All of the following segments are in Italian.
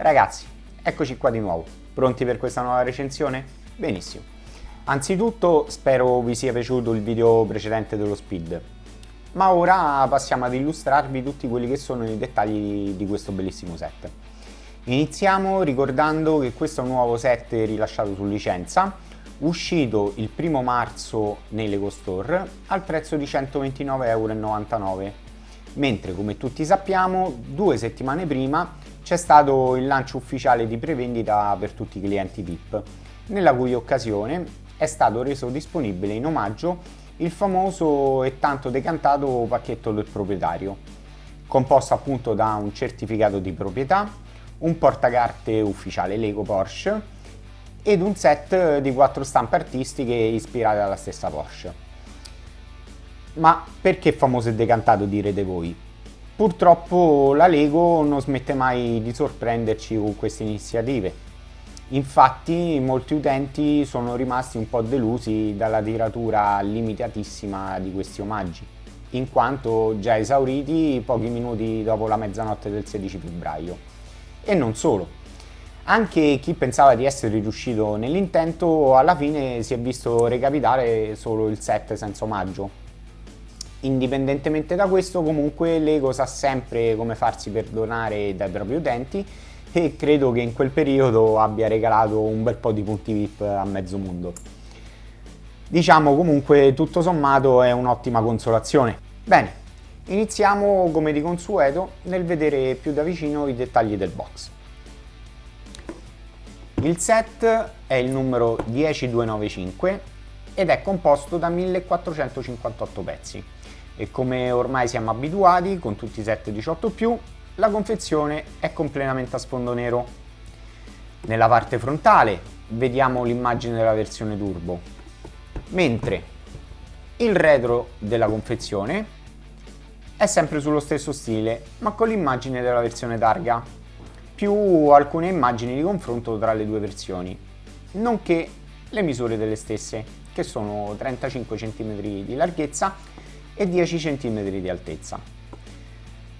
Ragazzi, eccoci qua di nuovo, pronti per questa nuova recensione? Benissimo. Anzitutto spero vi sia piaciuto il video precedente dello Speed, ma ora passiamo ad illustrarvi tutti quelli che sono i dettagli di questo bellissimo set. Iniziamo ricordando che questo è un nuovo set rilasciato su licenza, uscito il 1 marzo nei Lego Store al prezzo di 129,99 €, mentre come tutti sappiamo 2 settimane prima c'è stato il lancio ufficiale di prevendita per tutti i clienti VIP, nella cui occasione è stato reso disponibile in omaggio il famoso e tanto decantato pacchetto del proprietario, composto appunto da un certificato di proprietà, un portacarte ufficiale Lego Porsche ed un set di 4 stampe artistiche ispirate alla stessa Porsche. Ma perché famoso e decantato, direte voi? Purtroppo la Lego non smette mai di sorprenderci con queste iniziative. Infatti molti utenti sono rimasti un po' delusi dalla tiratura limitatissima di questi omaggi, in quanto già esauriti pochi minuti dopo la mezzanotte del 16 febbraio. E non solo. Anche chi pensava di essere riuscito nell'intento alla fine si è visto recapitare solo il set senza omaggio. Indipendentemente da questo, comunque Lego sa sempre come farsi perdonare dai propri utenti e credo che in quel periodo abbia regalato un bel po' di punti VIP a mezzo mondo. Diciamo comunque tutto sommato è un'ottima consolazione. Bene, iniziamo come di consueto nel vedere più da vicino i dettagli del box. Il set è il numero 10295 ed è composto da 1458 pezzi. E come ormai siamo abituati con tutti i set 18+, la confezione è completamente a sfondo nero. Nella parte frontale vediamo l'immagine della versione turbo, mentre il retro della confezione è sempre sullo stesso stile, ma con l'immagine della versione targa, più alcune immagini di confronto tra le due versioni, nonché le misure delle stesse, che sono 35 cm di larghezza e 10 cm di altezza.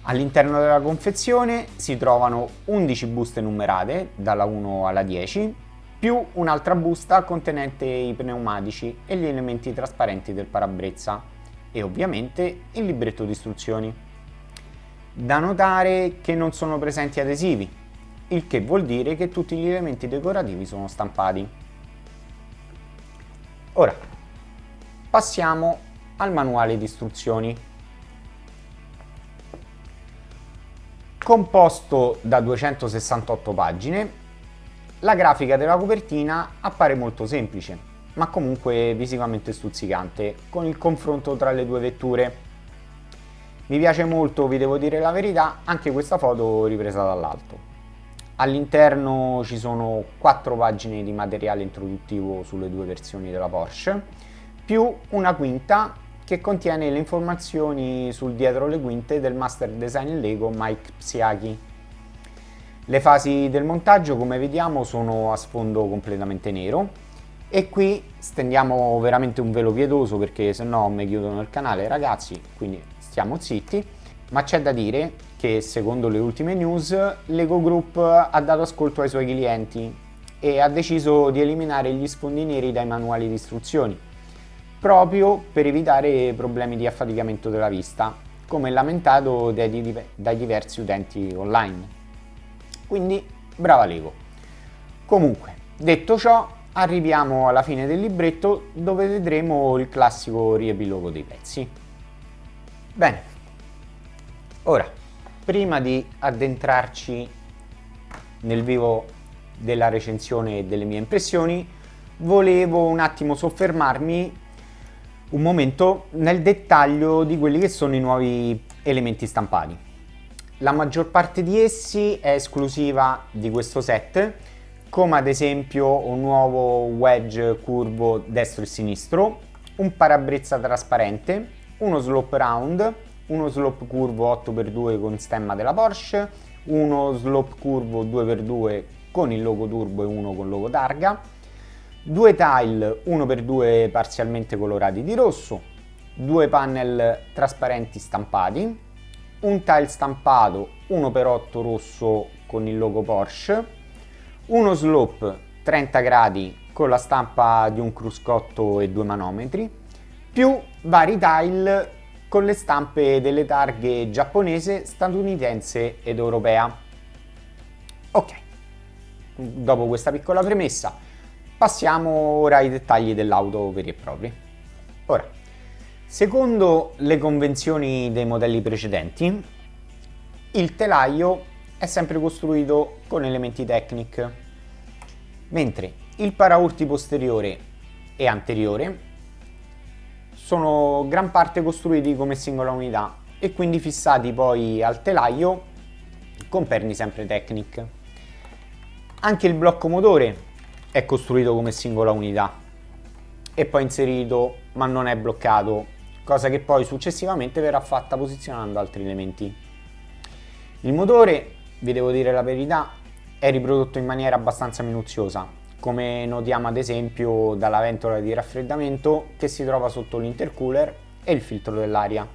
All'interno della confezione si trovano 11 buste numerate dalla 1 alla 10, più un'altra busta contenente i pneumatici e gli elementi trasparenti del parabrezza e ovviamente il libretto di istruzioni. Da notare che non sono presenti adesivi, il che vuol dire che tutti gli elementi decorativi sono stampati. Ora, passiamo al manuale di istruzioni. Composto da 268 pagine, la grafica della copertina appare molto semplice, ma comunque visivamente stuzzicante, con il confronto tra le due vetture. Mi piace molto, vi devo dire la verità, anche questa foto ripresa dall'alto. All'interno ci sono 4 pagine di materiale introduttivo sulle due versioni della Porsche, più una quinta che contiene le informazioni sul dietro le quinte del master design Lego Mike Psiaki. Le fasi del montaggio, come vediamo, sono a sfondo completamente nero e qui stendiamo veramente un velo pietoso perché se no mi chiudono il canale, ragazzi, quindi stiamo zitti. Ma c'è da dire che secondo le ultime news Lego Group ha dato ascolto ai suoi clienti e ha deciso di eliminare gli sfondi neri dai manuali di istruzioni, proprio per evitare problemi di affaticamento della vista, come lamentato dai diversi utenti online. Quindi brava Lego. Comunque, detto ciò, arriviamo alla fine del libretto dove vedremo il classico riepilogo dei pezzi. Bene, ora, prima di addentrarci nel vivo della recensione e delle mie impressioni, volevo un attimo soffermarmi un momento nel dettaglio di quelli che sono i nuovi elementi stampati. La maggior parte di essi è esclusiva di questo set, come ad esempio un nuovo wedge curvo destro e sinistro, un parabrezza trasparente, uno slope round, uno slope curvo 8x2 con stemma della Porsche, uno slope curvo 2x2 con il logo turbo e uno con logo targa, 2 tile 1x2 parzialmente colorati di rosso, 2 panel trasparenti stampati, un tile stampato 1x8 rosso con il logo Porsche, uno slope 30 gradi con la stampa di un cruscotto e 2 manometri, più vari tile con le stampe delle targhe giapponese, statunitense ed europea. Ok, dopo questa piccola premessa, passiamo ora ai dettagli dell'auto veri e propri. Ora, secondo le convenzioni dei modelli precedenti, il telaio è sempre costruito con elementi Technic, mentre il paraurti posteriore e anteriore sono gran parte costruiti come singola unità e quindi fissati poi al telaio con perni sempre Technic. Anche il blocco motore è costruito come singola unità e poi inserito ma non è bloccato, cosa che poi successivamente verrà fatta posizionando altri elementi. Il motore, vi devo dire la verità, è riprodotto in maniera abbastanza minuziosa, come notiamo ad esempio dalla ventola di raffreddamento che si trova sotto l'intercooler e il filtro dell'aria.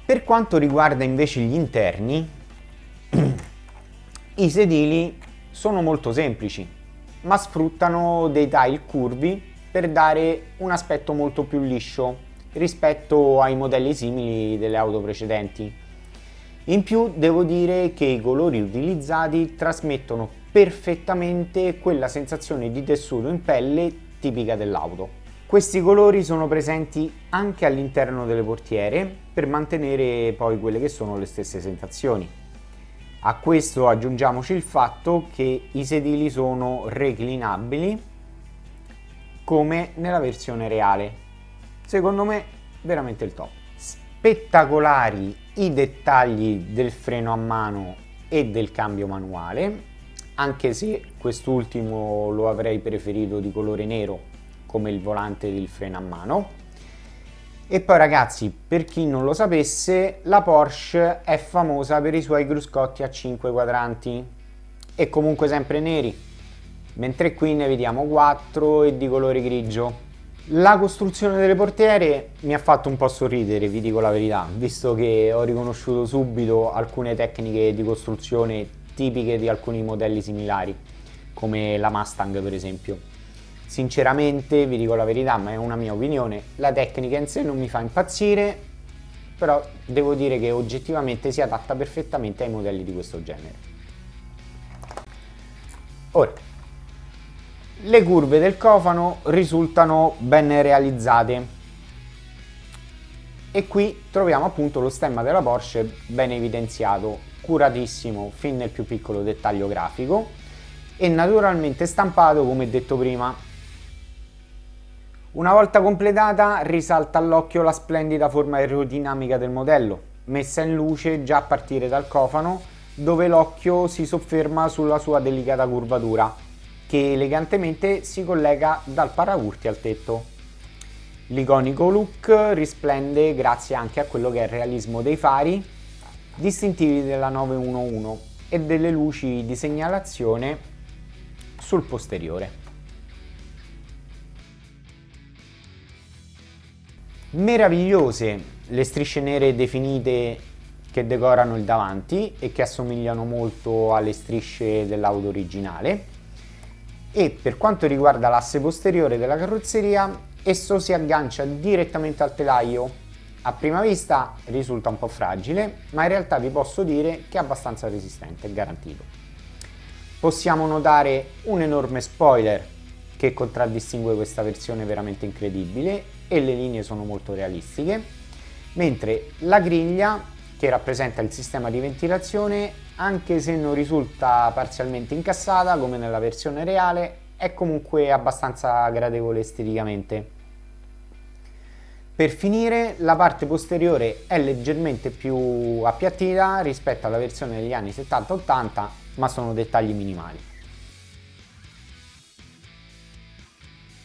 Per quanto riguarda invece gli interni, i sedili sono molto semplici, ma sfruttano dei tile curvi per dare un aspetto molto più liscio rispetto ai modelli simili delle auto precedenti. In più devo dire che i colori utilizzati trasmettono perfettamente quella sensazione di tessuto in pelle tipica dell'auto. Questi colori sono presenti anche all'interno delle portiere per mantenere poi quelle che sono le stesse sensazioni. A questo aggiungiamoci il fatto che i sedili sono reclinabili come nella versione reale. Secondo me veramente il top. Spettacolari i dettagli del freno a mano e del cambio manuale, anche se quest'ultimo lo avrei preferito di colore nero come il volante del freno a mano. E poi ragazzi, per chi non lo sapesse, la Porsche è famosa per i suoi cruscotti a 5 quadranti e comunque sempre neri, mentre qui ne vediamo 4 e di colore grigio. La costruzione delle portiere mi ha fatto un po' sorridere, vi dico la verità, visto che ho riconosciuto subito alcune tecniche di costruzione tipiche di alcuni modelli similari, come la Mustang per esempio. Sinceramente, vi dico la verità, ma è una mia opinione, la tecnica in sé non mi fa impazzire, però devo dire che oggettivamente si adatta perfettamente ai modelli di questo genere. Ora, le curve del cofano risultano ben realizzate e qui troviamo appunto lo stemma della Porsche ben evidenziato, curatissimo fin nel più piccolo dettaglio grafico e naturalmente stampato come detto prima. Una volta completata risalta all'occhio la splendida forma aerodinamica del modello, messa in luce già a partire dal cofano, dove l'occhio si sofferma sulla sua delicata curvatura che elegantemente si collega dal paraurti al tetto. L'iconico look risplende grazie anche a quello che è il realismo dei fari distintivi della 911 e delle luci di segnalazione sul posteriore. Meravigliose le strisce nere definite che decorano il davanti e che assomigliano molto alle strisce dell'auto originale. E per quanto riguarda l'asse posteriore della carrozzeria, esso si aggancia direttamente al telaio. A prima vista risulta un po' fragile, ma in realtà vi posso dire che è abbastanza resistente e garantito. Possiamo notare un enorme spoiler che contraddistingue questa versione veramente incredibile e le linee sono molto realistiche, mentre la griglia, che rappresenta il sistema di ventilazione, anche se non risulta parzialmente incassata come nella versione reale, è comunque abbastanza gradevole esteticamente. Per finire, la parte posteriore è leggermente più appiattita rispetto alla versione degli anni 70-80, ma sono dettagli minimali.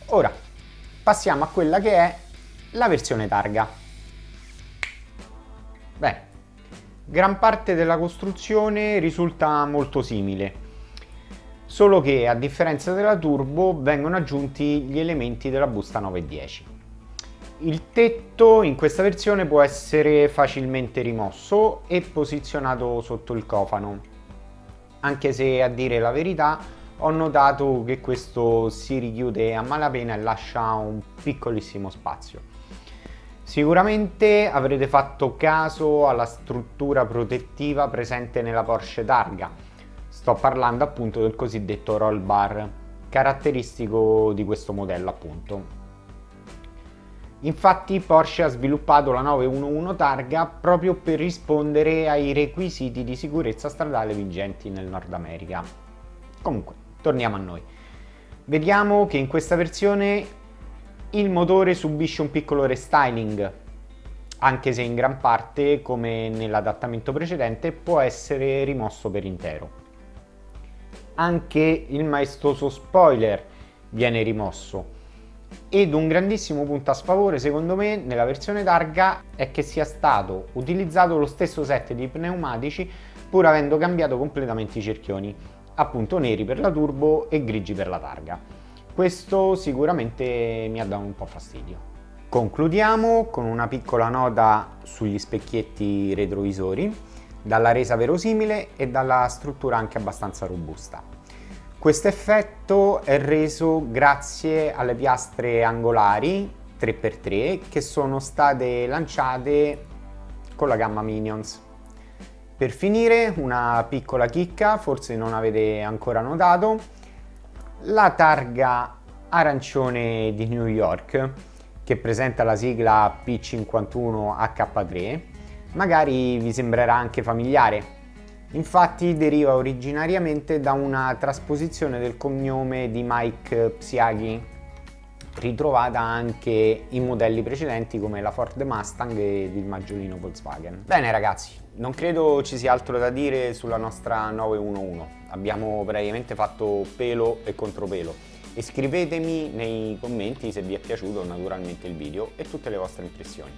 Ora, passiamo a quella che è la versione targa. Beh, gran parte della costruzione risulta molto simile, solo che a differenza della turbo vengono aggiunti gli elementi della busta 910. Il tetto in questa versione può essere facilmente rimosso e posizionato sotto il cofano. anche se a dire la verità ho notato che questo si richiude a malapena e lascia un piccolissimo spazio. Sicuramente avrete fatto caso alla struttura protettiva presente nella Porsche Targa. Sto parlando appunto del cosiddetto roll bar, caratteristico di questo modello appunto. Infatti Porsche ha sviluppato la 911 Targa proprio per rispondere ai requisiti di sicurezza stradale vigenti nel Nord America. Comunque, torniamo a noi. Vediamo che in questa versione il motore subisce un piccolo restyling, anche se in gran parte, come nell'adattamento precedente, può essere rimosso per intero. Anche il maestoso spoiler viene rimosso. Ed un grandissimo punto a sfavore secondo me nella versione Targa è che sia stato utilizzato lo stesso set di pneumatici pur avendo cambiato completamente i cerchioni, appunto neri per la turbo e grigi per la Targa. Questo sicuramente mi ha dato un po' fastidio. Concludiamo con una piccola nota sugli specchietti retrovisori, dalla resa verosimile e dalla struttura anche abbastanza robusta. Questo effetto è reso grazie alle piastre angolari 3x3 che sono state lanciate con la gamma Minions. Per finire, una piccola chicca, forse non avete ancora notato, la targa arancione di New York, che presenta la sigla P51HK3, magari vi sembrerà anche familiare. Infatti deriva originariamente da una trasposizione del cognome di Mike Psyaghi, ritrovata anche in modelli precedenti come la Ford Mustang ed il maggiolino Volkswagen. Bene ragazzi, non credo ci sia altro da dire sulla nostra 911, abbiamo praticamente fatto pelo e contropelo. Iscrivetemi nei commenti se vi è piaciuto naturalmente il video e tutte le vostre impressioni.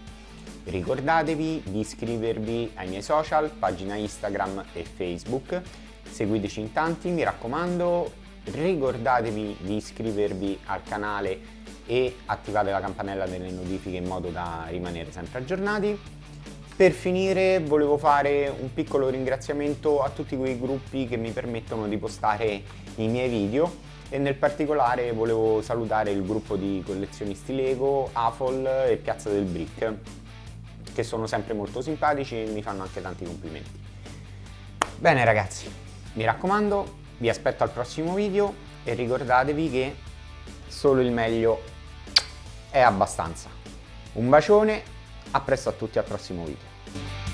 Ricordatevi di iscrivervi ai miei social, pagina Instagram e Facebook, seguiteci in tanti, mi raccomando, ricordatevi di iscrivervi al canale e attivate la campanella delle notifiche in modo da rimanere sempre aggiornati. Per finire volevo fare un piccolo ringraziamento a tutti quei gruppi che mi permettono di postare i miei video e nel particolare volevo salutare il gruppo di collezionisti Lego, AFOL e Piazza del Brick, che sono sempre molto simpatici e mi fanno anche tanti complimenti. Bene ragazzi, mi raccomando, vi aspetto al prossimo video e ricordatevi che solo il meglio è abbastanza. Un bacione, a presto a tutti al prossimo video.